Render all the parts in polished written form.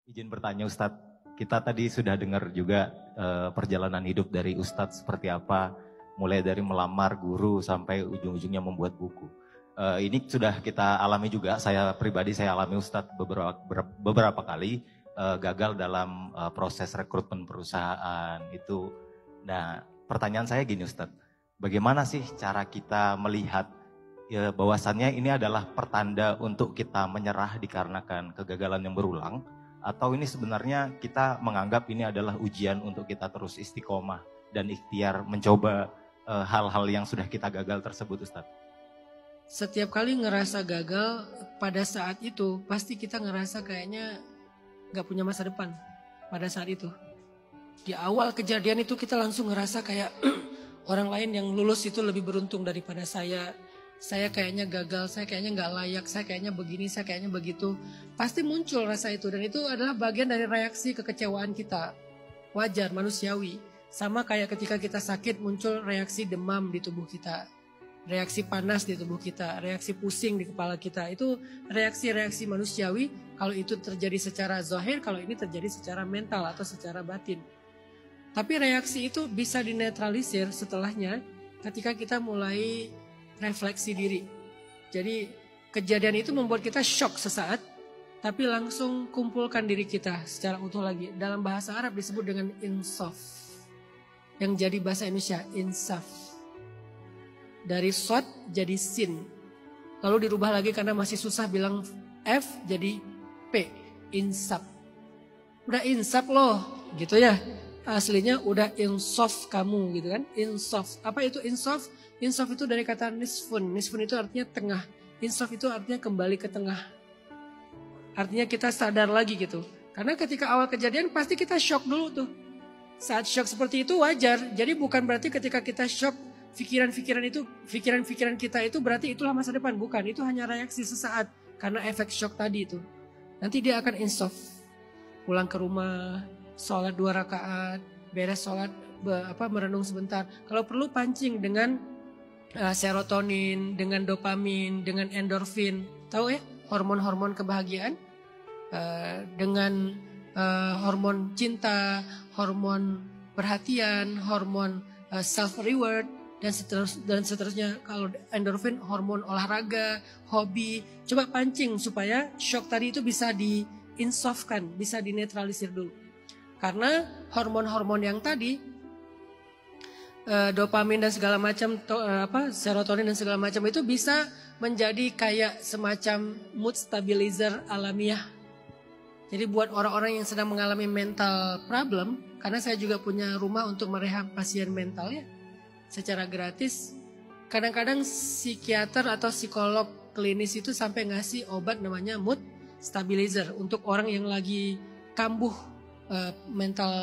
Izin bertanya Ustadz, kita tadi sudah dengar juga perjalanan hidup dari Ustadz seperti apa, mulai dari melamar guru sampai ujung-ujungnya membuat buku. Ini sudah kita alami juga, saya pribadi saya alami Ustadz beberapa kali gagal dalam proses rekrutmen perusahaan itu. Nah, pertanyaan saya gini Ustadz, bagaimana sih cara kita melihat bahwasannya ini adalah pertanda untuk kita menyerah dikarenakan kegagalan yang berulang, atau ini sebenarnya kita menganggap ini adalah ujian untuk kita terus istiqomah dan ikhtiar mencoba hal-hal yang sudah kita gagal tersebut, Ustadz? Setiap kali ngerasa gagal, pada saat itu pasti kita ngerasa kayaknya gak punya masa depan pada saat itu. Di awal kejadian itu kita langsung ngerasa kayak orang lain yang lulus itu lebih beruntung daripada saya. Saya kayaknya gagal, saya kayaknya gak layak, saya kayaknya begini, saya kayaknya begitu. Pasti muncul rasa itu, dan itu adalah bagian dari reaksi kekecewaan kita. Wajar, manusiawi. Sama kayak ketika kita sakit muncul reaksi demam di tubuh kita. Reaksi panas di tubuh kita, reaksi pusing di kepala kita. Itu reaksi-reaksi manusiawi, kalau itu terjadi secara zahir, kalau ini terjadi secara mental atau secara batin. Tapi reaksi itu bisa dinetralisir setelahnya ketika kita mulai refleksi diri. Jadi kejadian itu membuat kita shock sesaat, tapi langsung kumpulkan diri kita secara utuh lagi. Dalam bahasa Arab disebut dengan insaf. Yang jadi bahasa Indonesia, insaf. Dari sod jadi sin. Lalu dirubah lagi karena masih susah bilang F jadi P. Insaf. Udah insaf loh gitu ya. Aslinya udah insaf kamu gitu kan. Insaf. Apa itu insaf? Insaf itu dari kata nisfun. Nisfun itu artinya tengah. Insaf itu artinya kembali ke tengah. Artinya kita sadar lagi gitu. Karena ketika awal kejadian pasti kita shock dulu tuh. Saat shock seperti itu wajar. Jadi bukan berarti ketika kita shock pikiran-pikiran kita itu berarti itulah masa depan. Bukan, itu hanya reaksi sesaat karena efek shock tadi itu. Nanti dia akan insaf. Pulang ke rumah, sholat 2 rakaat, beres sholat, merenung sebentar. Kalau perlu pancing dengan serotonin, dengan dopamin, dengan endorfin. Tahu ya, hormon-hormon kebahagiaan. Dengan hormon cinta, hormon perhatian, hormon self-reward, dan seterusnya. Kalau endorfin, hormon olahraga, hobi. Coba pancing supaya shock tadi itu bisa diinsafkan, bisa dinetralisir dulu. Karena hormon-hormon yang tadi, dopamin dan segala macam, serotonin dan segala macam itu bisa menjadi kayak semacam mood stabilizer alamiah. Jadi buat orang-orang yang sedang mengalami mental problem, karena saya juga punya rumah untuk merehab pasien mental ya, secara gratis. Kadang-kadang psikiater atau psikolog klinis itu sampai ngasih obat namanya mood stabilizer untuk orang yang lagi kambuh mental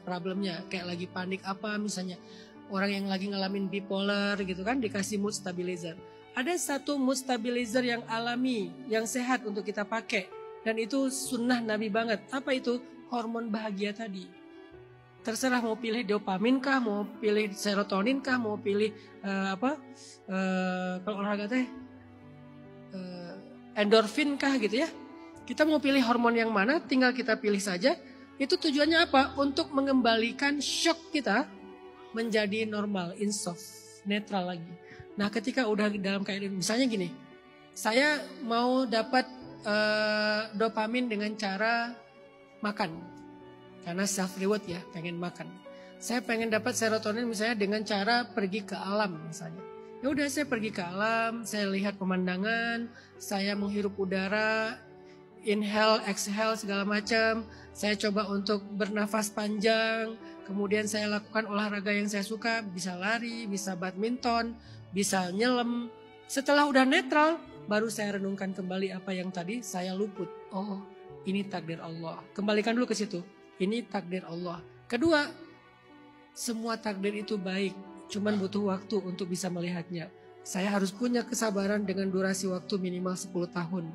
problemnya, kayak lagi panik misalnya orang yang lagi ngalamin bipolar gitu kan, dikasih mood stabilizer. Ada satu mood stabilizer yang alami, yang sehat untuk kita pakai, dan itu sunnah Nabi banget. Apa itu? Hormon bahagia tadi. Terserah mau pilih dopamin kah, mau pilih serotonin kah, mau pilih kalau olahraga teh endorfin kah gitu ya. Kita mau pilih hormon yang mana, tinggal kita pilih saja. Itu tujuannya apa? Untuk mengembalikan shock kita menjadi normal, insaf, netral lagi. Nah ketika udah dalam keadaan, misalnya gini, saya mau dapat dopamin dengan cara makan. Karena self reward ya, pengen makan. Saya pengen dapat serotonin misalnya dengan cara pergi ke alam misalnya. Ya udah, saya pergi ke alam, saya lihat pemandangan, saya menghirup udara, inhale, exhale segala macam. Saya coba untuk bernafas panjang, kemudian saya lakukan olahraga yang saya suka, bisa lari, bisa badminton, bisa nyelam. Setelah udah netral, baru saya renungkan kembali apa yang tadi saya luput. Oh, ini takdir Allah. Kembalikan dulu ke situ. Ini takdir Allah. Kedua, semua takdir itu baik, cuman butuh waktu untuk bisa melihatnya. Saya harus punya kesabaran dengan durasi waktu minimal 10 tahun.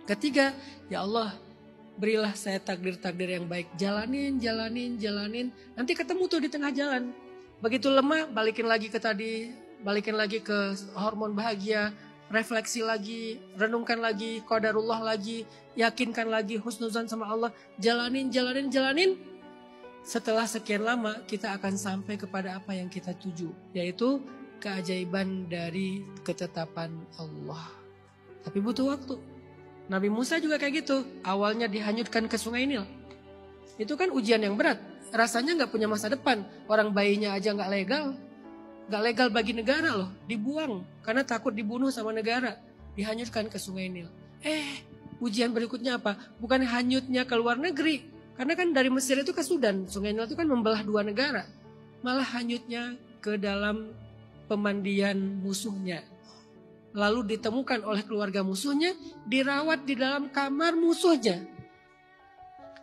Ketiga, ya Allah, berilah saya takdir-takdir yang baik. Jalanin. Nanti ketemu tuh di tengah jalan. Begitu lemah, balikin lagi ke hormon bahagia. refleksi lagi, renungkan lagi, qadarullah lagi, yakinkan lagi, husnuzan sama Allah, jalanin. Setelah sekian lama kita akan sampai kepada apa yang kita tuju, yaitu keajaiban dari ketetapan Allah. Tapi butuh waktu. Nabi Musa juga kayak gitu, awalnya dihanyutkan ke Sungai Nil. Itu kan ujian yang berat, rasanya nggak punya masa depan, orang bayinya aja nggak legal bagi negara loh, dibuang karena takut dibunuh sama negara, dihanyutkan ke Sungai Nil. Ujian berikutnya apa? Bukan hanyutnya ke luar negeri, karena kan dari Mesir itu ke Sudan, Sungai Nil itu kan membelah 2 negara. Malah hanyutnya ke dalam pemandian musuhnya. Lalu ditemukan oleh keluarga musuhnya, dirawat di dalam kamar musuhnya.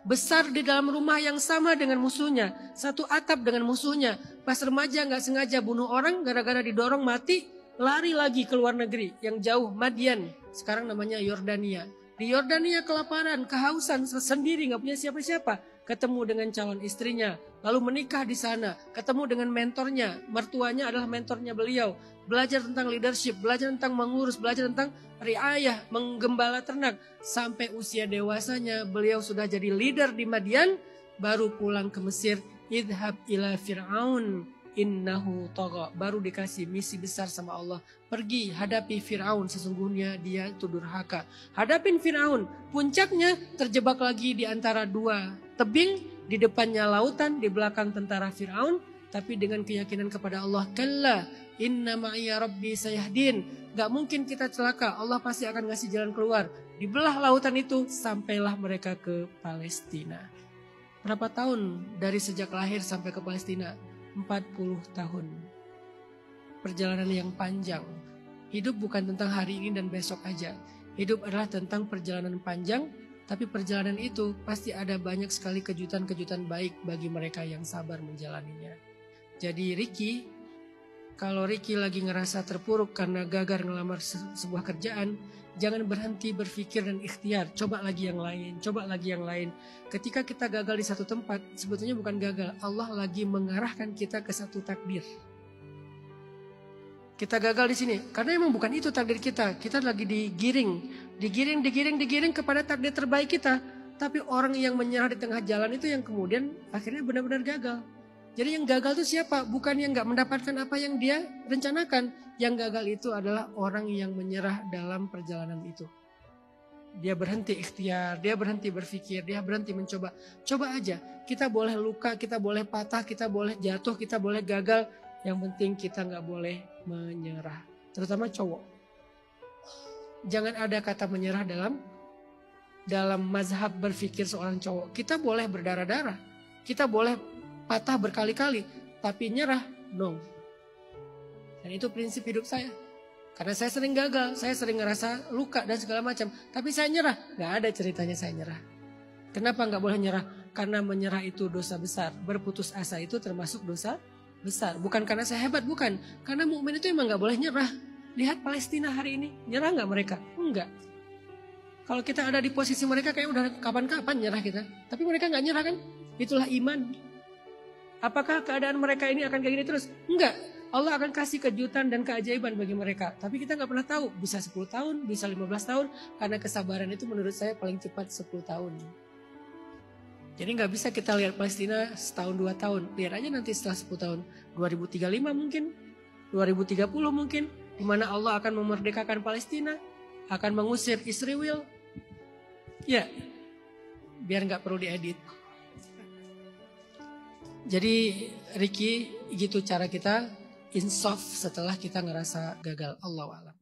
Besar di dalam rumah yang sama dengan musuhnya, satu atap dengan musuhnya. Pas remaja nggak sengaja bunuh orang, gara-gara didorong mati, lari lagi ke luar negeri yang jauh, Madian, sekarang namanya Yordania. Di Yordania kelaparan, kehausan, sendiri nggak punya siapa-siapa. Ketemu dengan calon istrinya, lalu menikah di sana. Ketemu dengan mentornya, mertuanya adalah mentornya beliau. Belajar tentang leadership, belajar tentang mengurus, belajar tentang riayah, menggembala ternak. Sampai usia dewasanya beliau sudah jadi leader di Madian, baru pulang ke Mesir. Idhab ila Fir'aun innahu tagha. Baru dikasih misi besar sama Allah. Pergi hadapi Fir'aun, sesungguhnya dia itu durhaka. Hadapin Fir'aun, puncaknya terjebak lagi di antara 2 tebing, di depannya lautan, di belakang tentara Fir'aun. Tapi dengan keyakinan kepada Allah, kalla inna ma'iya rabbi sayahdin. Gak mungkin kita celaka, Allah pasti akan ngasih jalan keluar. Dibelah lautan itu, sampailah mereka ke Palestina. Berapa tahun dari sejak lahir sampai ke Palestina? 40 tahun. Perjalanan yang panjang. Hidup bukan tentang hari ini dan besok aja. Hidup adalah tentang perjalanan panjang, tapi perjalanan itu pasti ada banyak sekali kejutan-kejutan baik bagi mereka yang sabar menjalaninya. Jadi Ricky, kalau Ricky lagi ngerasa terpuruk karena gagal ngelamar sebuah kerjaan, jangan berhenti berpikir dan ikhtiar. Coba lagi yang lain, coba lagi yang lain. Ketika kita gagal di satu tempat, sebetulnya bukan gagal. Allah lagi mengarahkan kita ke satu takdir. Kita gagal di sini, karena emang bukan itu takdir kita. Kita lagi digiring kepada takdir terbaik kita. Tapi orang yang menyerah di tengah jalan itu yang kemudian akhirnya benar-benar gagal. Jadi yang gagal itu siapa? Bukan yang gak mendapatkan apa yang dia rencanakan. Yang gagal itu adalah orang yang menyerah dalam perjalanan itu. Dia berhenti ikhtiar, dia berhenti berpikir, dia berhenti mencoba. Coba aja, kita boleh luka, kita boleh patah, kita boleh jatuh, kita boleh gagal. Yang penting kita gak boleh menyerah. Terutama cowok. Jangan ada kata menyerah dalam mazhab berpikir seorang cowok. Kita boleh berdarah-darah, kita boleh patah berkali-kali, tapi nyerah, no. Dan itu prinsip hidup saya. Karena saya sering gagal, saya sering ngerasa luka dan segala macam. Tapi saya nyerah, gak ada ceritanya saya nyerah. Kenapa gak boleh nyerah? Karena menyerah itu dosa besar. Berputus asa itu termasuk dosa besar. Bukan karena saya hebat, bukan. Karena mukmin itu emang gak boleh nyerah. Lihat Palestina hari ini, nyerah gak mereka? Enggak. Kalau kita ada di posisi mereka kayak udah kapan-kapan nyerah kita. Tapi mereka gak nyerah kan? Itulah iman. Apakah keadaan mereka ini akan kayak gini terus? Enggak. Allah akan kasih kejutan dan keajaiban bagi mereka. Tapi kita gak pernah tahu. Bisa 10 tahun, bisa 15 tahun. Karena kesabaran itu menurut saya paling cepat 10 tahun. Jadi gak bisa kita lihat Palestina setahun 2 tahun. Lihat aja nanti setelah 10 tahun. 2035 mungkin. 2030 mungkin. Dimana Allah akan memerdekakan Palestina. Akan mengusir Israel. Ya. Biar gak perlu diedit. Jadi Ricky, gitu cara kita insaf setelah kita ngerasa gagal. Allahu a'lam.